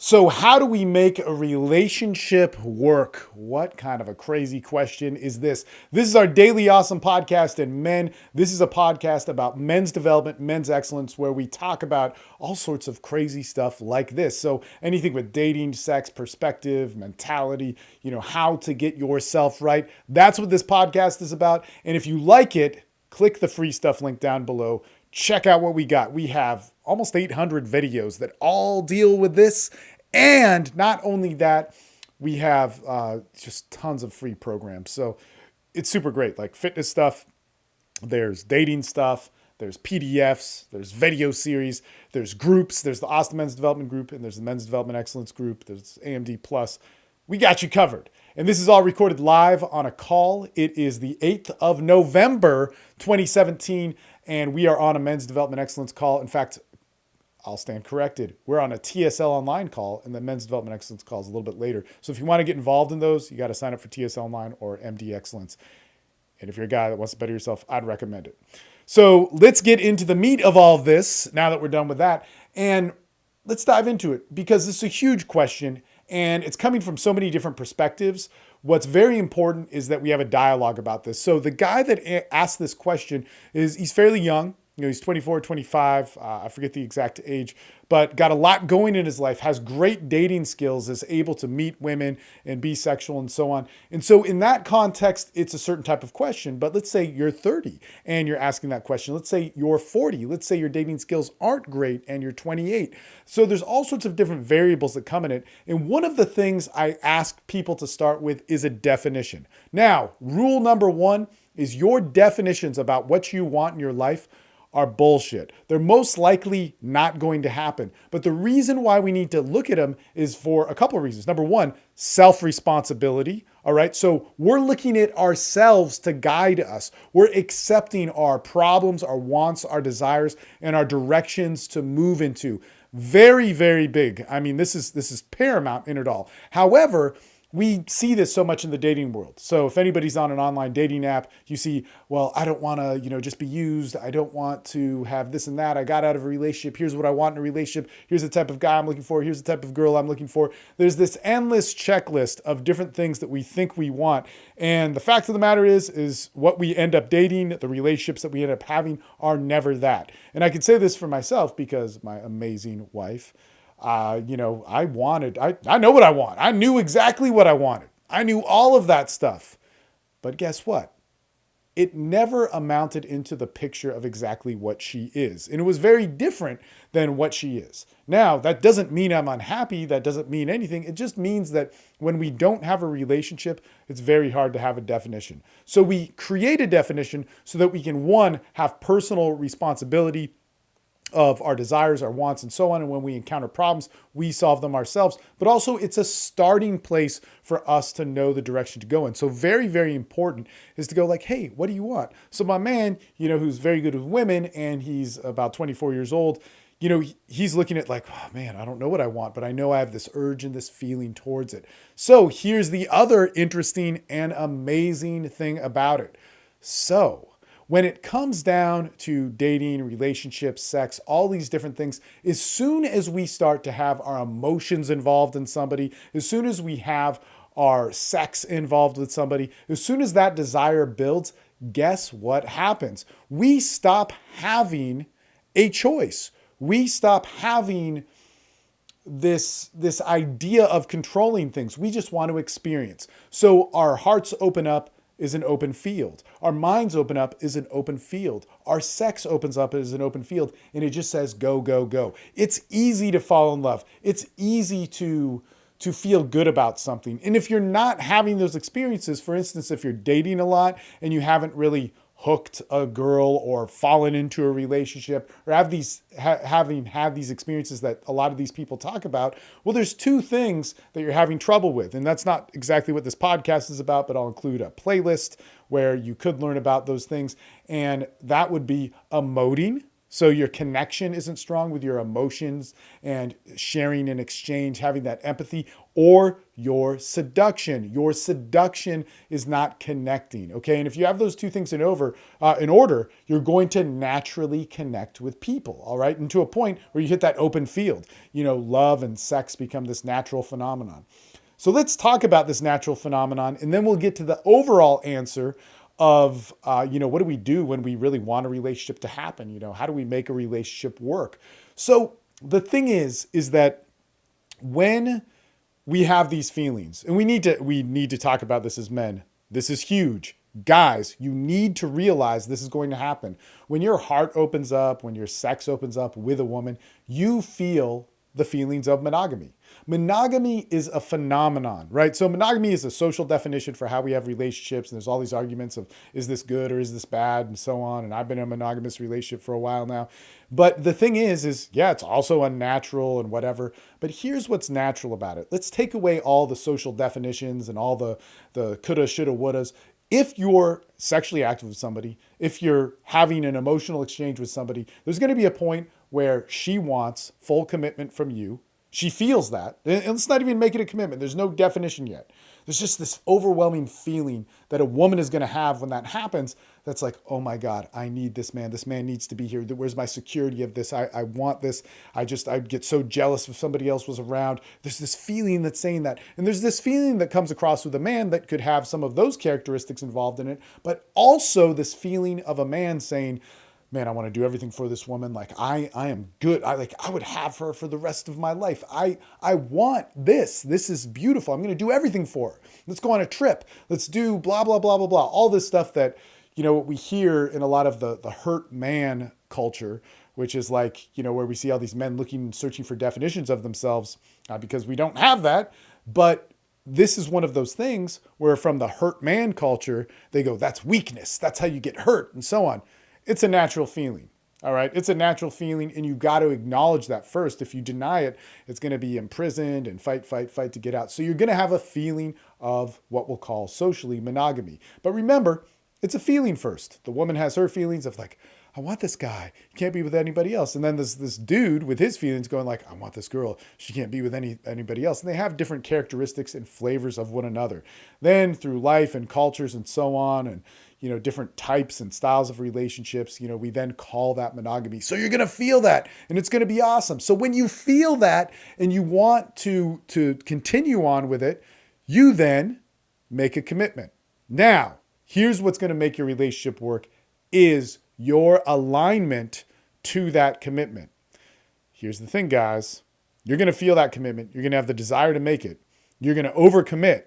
So how do we make a relationship work? What kind of a crazy question is this? This is our Daily Awesome podcast. And men, this is a podcast about men's development, men's excellence, where we talk about all sorts of crazy stuff like this. So anything with dating, sex, perspective, mentality, how to get yourself right. That's what this podcast is about. And if you like it, click the free stuff link down below. Check out what we got. We have almost 800 videos that all deal with this. And not only that, we have just tons of free programs. So it's super great, like fitness stuff. There's dating stuff. There's PDFs. There's video series. There's groups. There's the Austin Men's Development Group. And there's the Men's Development Excellence Group. There's AMD Plus. We got you covered. And this is all recorded live on a call. It is the 8th of November, 2017. And we are on a Men's Development Excellence call. In fact, I'll stand corrected. We're on a TSL Online call, and the Men's Development Excellence call is a little bit later. So if you want to get involved in those, you got to sign up for TSL Online or MD Excellence. And if you're a guy that wants to better yourself, I'd recommend it. So let's get into the meat of all of this now that we're done with that. And let's dive into it, because this is a huge question and it's coming from so many different perspectives. What's very important is that we have a dialogue about this. So the guy that asked this question he's fairly young. He's 24, 25. I forget the exact age, but got a lot going in his life, has great dating skills, is able to meet women and be sexual and so on. And so in that context, it's a certain type of question. But let's say you're 30 and you're asking that question. Let's say you're 40. Let's say your dating skills aren't great and you're 28. So there's all sorts of different variables that come in it. And one of the things I ask people to start with is a definition. Now, rule number one is your definitions about what you want in your life are bullshit. They're most likely not going to happen. But the reason why we need to look at them is for a couple of reasons. Number one, self-responsibility. All right. So we're looking at ourselves to guide us. We're accepting our problems, our wants, our desires, and our directions to move into. Very, very big. I mean, this is paramount in it all. However, we see this so much in the dating world. So if anybody's on an online dating app, you see, well, I don't want to, just be used. I don't want to have this and that. I got out of a relationship. Here's what I want in a relationship. Here's the type of guy I'm looking for. Here's the type of girl I'm looking for. There's this endless checklist of different things that we think we want. And the fact of the matter is what we end up dating, the relationships that we end up having are never that. And I can say this for myself because my amazing wife, I know what I want. I knew exactly what I wanted. I knew all of that stuff. But guess what? It never amounted into the picture of exactly what she is. And it was very different than what she is. Now, that doesn't mean I'm unhappy. That doesn't mean anything. It just means that when we don't have a relationship, it's very hard to have a definition. So we create a definition so that we can, one, have personal responsibility of our desires, our wants, and so on. And when we encounter problems, we solve them ourselves. But also it's a starting place for us to know the direction to go in. So very, very important is to go like, hey, what do you want? So my man, who's very good with women and he's about 24 years old, he's looking at like, oh man, I don't know what I want, but I know I have this urge and this feeling towards it. So here's the other interesting and amazing thing about it. So when it comes down to dating, relationships, sex, all these different things, as soon as we start to have our emotions involved in somebody, as soon as we have our sex involved with somebody, as soon as that desire builds, guess what happens? We stop having a choice. We stop having this idea of controlling things. We just want to experience. So our hearts open up is an open field. Our minds open up is an open field. Our sex opens up as an open field, and it just says go, go, go. It's easy to fall in love. It's easy to feel good about something. And if you're not having those experiences, for instance, if you're dating a lot and you haven't really hooked a girl or fallen into a relationship or having had these experiences that a lot of these people talk about, well, there's two things that you're having trouble with. And that's not exactly what this podcast is about, but I'll include a playlist where you could learn about those things. And that would be emoting So your connection isn't strong with your emotions and sharing and exchange, having that empathy, or your seduction. Your seduction is not connecting, okay? And if you have those two things in order, you're going to naturally connect with people, all right? And to a point where you hit that open field, love and sex become this natural phenomenon. So let's talk about this natural phenomenon, and then we'll get to the overall answer of, what do we do when we really want a relationship to happen? How do we make a relationship work? So the thing is that when we have these feelings, and we need to talk about this as men, this is huge. Guys, you need to realize this is going to happen. When your heart opens up, when your sex opens up with a woman, you feel the feelings of monogamy. Monogamy is a phenomenon, right? So monogamy is a social definition for how we have relationships. And there's all these arguments of, is this good or is this bad, and so on. And I've been in a monogamous relationship for a while now. But the thing is yeah, it's also unnatural and whatever. But here's what's natural about it. Let's take away all the social definitions and all the coulda, shoulda, wouldas. If you're sexually active with somebody, if you're having an emotional exchange with somebody, there's going to be a point where she wants full commitment from you. She feels that. And let's not even make it a commitment. There's no definition yet. There's just this overwhelming feeling that a woman is going to have when that happens. That's like, oh my God, I need this man. This man needs to be here. Where's my security of this? I want this. I'd get so jealous if somebody else was around. There's this feeling that's saying that. And there's this feeling that comes across with a man that could have some of those characteristics involved in it, but also this feeling of a man saying, man, I want to do everything for this woman. Like I am good. I would have her for the rest of my life. I want this. This is beautiful. I'm going to do everything for her. Let's go on a trip. Let's do blah, blah, blah, blah, blah. All this stuff that, what we hear in a lot of the hurt man culture, which is like, where we see all these men looking and searching for definitions of themselves because we don't have that. But this is one of those things where from the hurt man culture, they go, that's weakness. That's how you get hurt and so on. It's a natural feeling, all right? It's a natural feeling, and you've got to acknowledge that first. If you deny it, it's going to be imprisoned and fight to get out. So you're going to have a feeling of what we'll call socially monogamy. But remember, it's a feeling first. The woman has her feelings of like, I want this guy. He can't be with anybody else. And then there's this dude with his feelings going like, I want this girl. She can't be with anybody else. And they have different characteristics and flavors of one another. Then through life and cultures and so on, and different types and styles of relationships, we then call that monogamy. So you're going to feel that, and it's going to be awesome. So when you feel that and you want to continue on with it, you then make a commitment. Now, here's what's going to make your relationship work is your alignment to that commitment. Here's the thing, guys. You're going to feel that commitment. You're going to have the desire to make it. You're going to overcommit.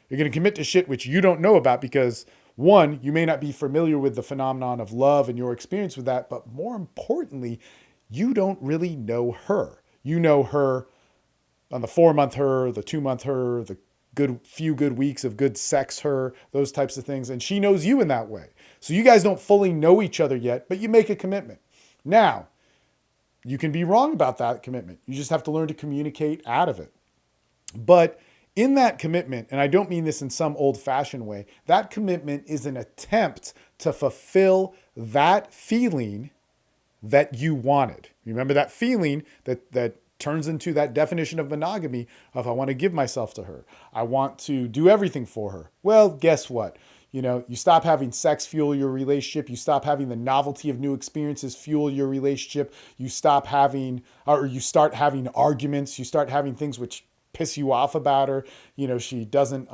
You're going to commit to shit which you don't know about because one, you may not be familiar with the phenomenon of love and your experience with that, but more importantly, you don't really know her. You know her on the 4-month her, the 2-month her, the few good weeks of good sex her, those types of things. And she knows you in that way. So you guys don't fully know each other yet, but you make a commitment. Now, you can be wrong about that commitment. You just have to learn to communicate out of it. But in that commitment, and I don't mean this in some old-fashioned way, that commitment is an attempt to fulfill that feeling that you wanted. Remember that feeling that turns into that definition of monogamy of I want to give myself to her. I want to do everything for her. Well, guess what? You stop having sex fuel your relationship. You stop having the novelty of new experiences fuel your relationship. You start having arguments. You start having things which piss you off about her. She doesn't,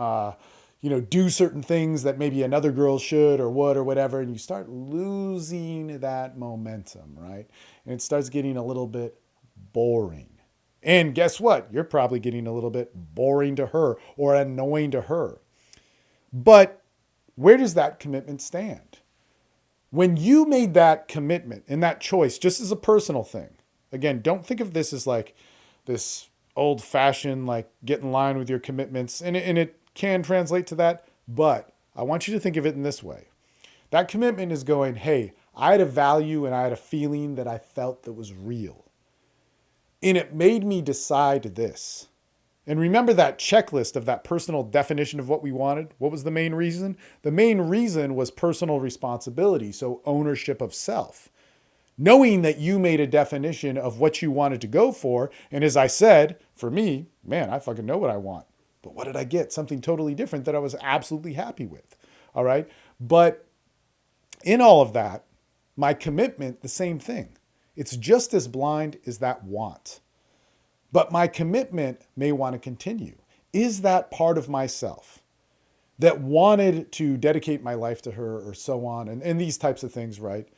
do certain things that maybe another girl should or would or whatever. And you start losing that momentum, right? And it starts getting a little bit boring. And guess what? You're probably getting a little bit boring to her or annoying to her. But where does that commitment stand? When you made that commitment and that choice, just as a personal thing, again, don't think of this as like this old-fashioned, like get in line with your commitments. And it can translate to that, but I want you to think of it in this way. That commitment is going, hey, I had a value and I had a feeling that I felt that was real. And it made me decide this. And remember that checklist of that personal definition of what we wanted? What was the main reason? The main reason was personal responsibility, so ownership of self. knowing that you made a definition of what you wanted to go for. And as I said, for me, man, I fucking know what I want. But what did I get? Something totally different that I was absolutely happy with. All right. But in all of that, my commitment, the same thing. It's just as blind as that want. But my commitment may want to continue. Is that part of myself that wanted to dedicate my life to her or so on? And these types of things, right?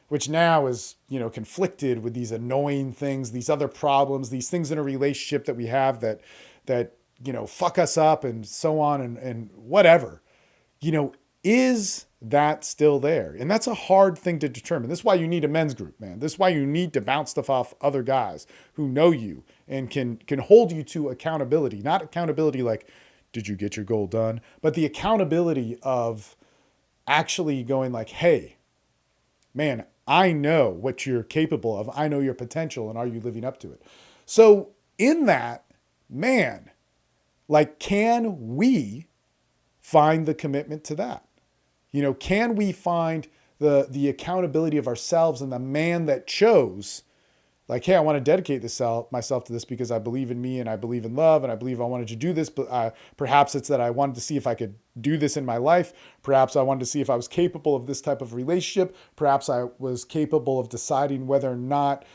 Which now is, conflicted with these annoying things, these other problems, these things in a relationship that we have that fuck us up and so on and whatever. Is that still there? And that's a hard thing to determine. This is why you need a men's group, man. This is why you need to bounce stuff off other guys who know you and can hold you to accountability. Not accountability like, did you get your goal done? But the accountability of actually going like, hey, man, I know what you're capable of. I know your potential, and are you living up to it? So in that, man, like, can we find the commitment to that? Can we find the accountability of ourselves and the man that chose, like, hey, I want to dedicate myself to this because I believe in me and I believe in love and I believe I wanted to do this. But perhaps it's that I wanted to see if I could do this in my life. Perhaps I wanted to see if I was capable of this type of relationship. Perhaps I was capable of deciding whether or not,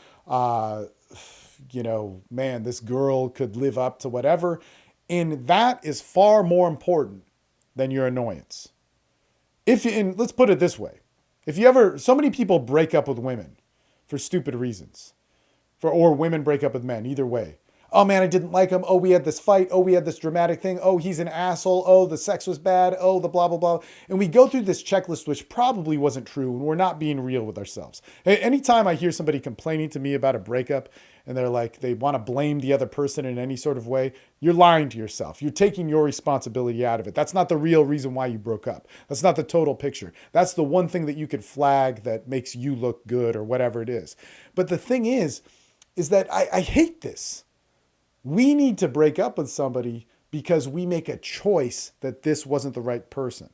man, this girl could live up to whatever. And that is far more important than your annoyance. And let's put it this way. So many people break up with women for stupid reasons, or women break up with men, either way. Oh man, I didn't like him. Oh, we had this fight. Oh, we had this dramatic thing. Oh, he's an asshole. Oh, the sex was bad. Oh, the blah, blah, blah. And we go through this checklist, which probably wasn't true. And we're not being real with ourselves. Anytime I hear somebody complaining to me about a breakup and they're like, they want to blame the other person in any sort of way, you're lying to yourself. You're taking your responsibility out of it. That's not the real reason why you broke up. That's not the total picture. That's the one thing that you could flag that makes you look good or whatever it is. But the thing is that I hate this. We need to break up with somebody because we make a choice that this wasn't the right person.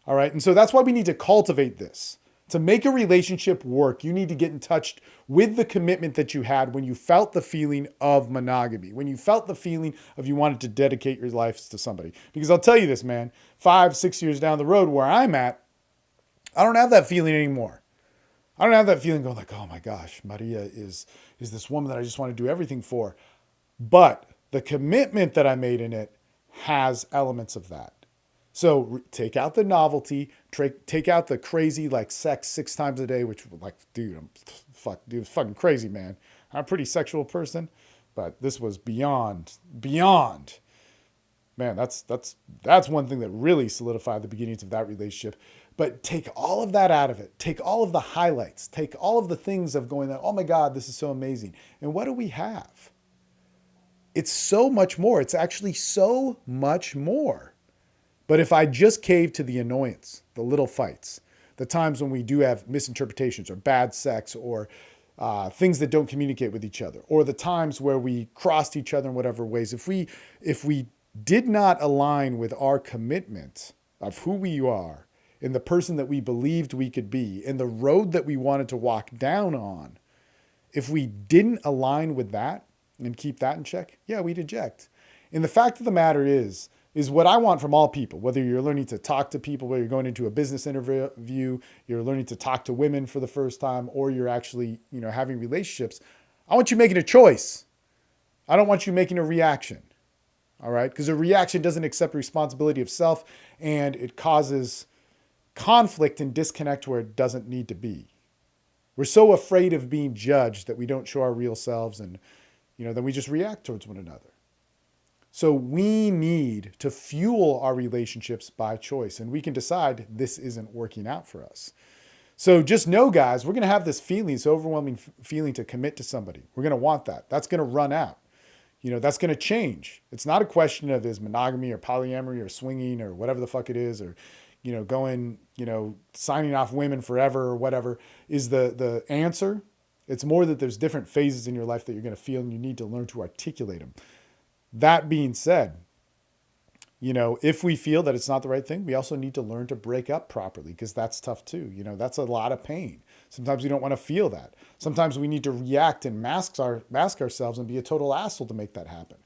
All right. And so that's why we need to cultivate this. To make a relationship work, you need to get in touch with the commitment that you had when you felt the feeling of monogamy, when you felt the feeling of you wanted to dedicate your life to somebody. Because I'll tell you this, man, 5-6 years down the road where I'm at, I don't have that feeling anymore. I don't have that feeling going like, oh my gosh, Maria is this woman that I just want to do everything for. But the commitment that I made in it has elements of that. So take out the novelty, take out the crazy like sex 6 times a day, which like, dude, it's fucking crazy, man. I'm a pretty sexual person, but this was beyond. Man, that's one thing that really solidified the beginnings of that relationship. But take all of that out of it. Take all of the highlights. Take all of the things of going, oh my God, this is so amazing. And what do we have? It's so much more. It's actually so much more. But if I just cave to the annoyance, the little fights, the times when we do have misinterpretations or bad sex or things that don't communicate with each other, or the times where we crossed each other in whatever ways, if we did not align with our commitment of who we are and the person that we believed we could be and the road that we wanted to walk down on, if we didn't align with that and keep that in check, yeah, we'd eject. And the fact of the matter is what I want from all people, whether you're learning to talk to people, whether you're going into a business interview, you're learning to talk to women for the first time, or you're actually, having relationships. I want you making a choice. I don't want you making a reaction. All right. Because a reaction doesn't accept responsibility of self, and it causes conflict and disconnect where it doesn't need to be. We're so afraid of being judged that we don't show our real selves, and, then we just react towards one another. So we need to fuel our relationships by choice, and we can decide this isn't working out for us. So just know, guys, we're going to have this feeling, this overwhelming feeling to commit to somebody. We're going to want that. That's going to run out. That's going to change. It's not a question of is monogamy or polyamory or swinging or whatever the fuck it is, or, going, signing off women forever or whatever is the answer. It's more that there's different phases in your life that you're going to feel, and you need to learn to articulate them. That being said, if we feel that it's not the right thing, we also need to learn to break up properly, because that's tough too. That's a lot of pain. Sometimes we don't want to feel that. Sometimes we need to react and mask ourselves and be a total asshole to make that happen.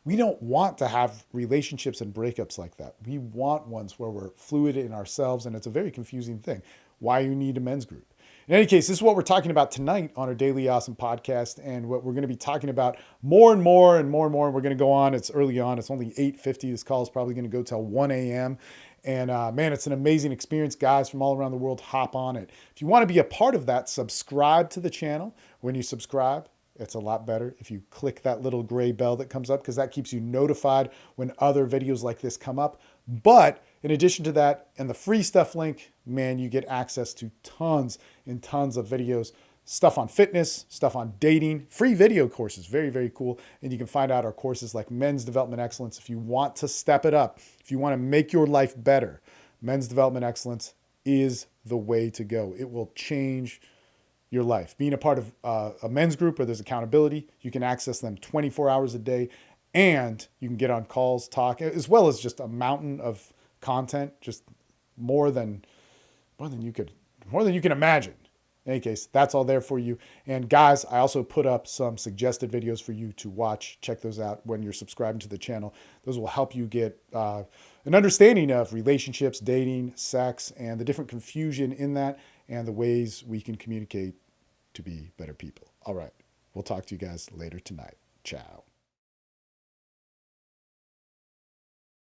We don't want to have relationships and breakups like that. We want ones where we're fluid in ourselves, and it's a very confusing thing. Why you need a men's group. In any case, this is what we're talking about tonight on our Daily Awesome podcast, and what we're going to be talking about more and more. We're going to go on. It's early on. It's only 8:50. This call is probably going to go till 1 a.m. And man, it's an amazing experience. Guys from all around the world, hop on it. If you want to be a part of that, subscribe to the channel. When you subscribe, it's a lot better if you click that little gray bell that comes up, because that keeps you notified when other videos like this come up. But in addition to that, and the free stuff link, man, you get access to tons and tons of videos, stuff on fitness, stuff on dating, free video courses, very, very cool. And you can find out our courses like Men's Development Excellence. If you want to step it up, if you want to make your life better, Men's Development Excellence is the way to go. It will change your life. Being a part of a men's group where there's accountability, you can access them 24 hours a day, and you can get on calls, talk, as well as just a mountain of content, just more than you can imagine. In any case, that's all there for you. And guys, I also put up some suggested videos for you to watch. Check those out when you're subscribing to the channel. Those will help you get an understanding of relationships, dating, sex, and the different confusion in that, and the ways we can communicate to be better people. All right. We'll talk to you guys later tonight. Ciao.